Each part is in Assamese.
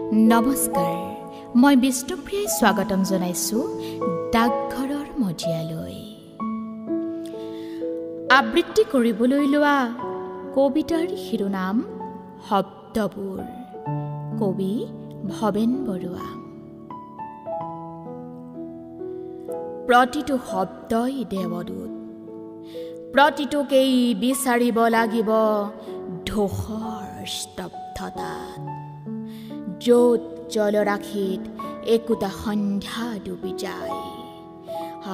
নমস্কাৰ, মই বিষ্ণুপ্ৰিয়াই স্বাগতম জনাইছোঁ ডাকঘৰৰ মজিয়ালৈ। আবৃত্তি কৰিবলৈ লোৱা কবিতাৰ শিৰোনাম শব্দবোৰ। কবি ভৱেন বৰুৱা। প্ৰতিটো শব্দই দেৱদূত, প্ৰতিটোকেই বিচাৰিব লাগিব ধূসৰ স্তব্ধতাত, য'ত জলৰাশিত একোটা সন্ধ্যা ডুবি যায়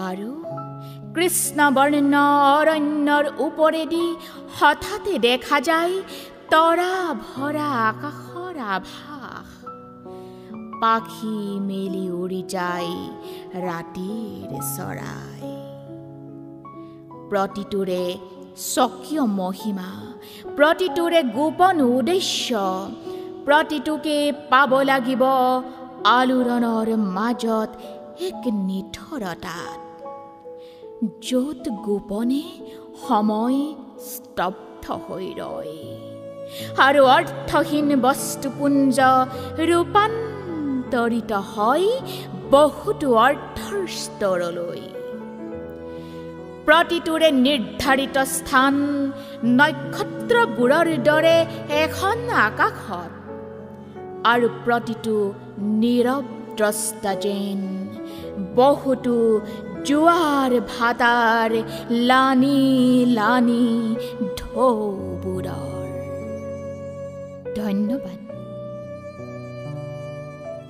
আৰু কৃষ্ণবৰ্ণ অৰণ্যৰ ওপৰেদি হঠাতে দেখা যায় তৰা ভৰা আকাশৰ আভাস। পাখি মেলি উৰি যায় ৰাতিৰ চৰাই। প্ৰতিটোৰে স্বকীয় মহিমা, প্ৰতিটোৰে গোপন উদ্দেশ্য, প্ৰতিটোকে পাব লাগিব আলোড়নৰ মাজত এক নিথৰতাত, য'ত গোপনে সময় স্তব্ধ হৈ ৰয় আৰু অৰ্থহীন বস্তুপুঞ্জ ৰূপান্তৰিত হয় বহুতো অৰ্থৰ স্তৰলৈ। প্ৰতিটোৰে নিৰ্ধাৰিত স্থান নক্ষত্ৰবোৰৰ দৰে এখন আকাশত, আৰু প্ৰতিটো নীৰৱ দ্ৰষ্টা যেন বহুতো জোৱাৰ ভাটাৰ লানি লানি ঢৌবোৰৰ। ধন্যবাদ।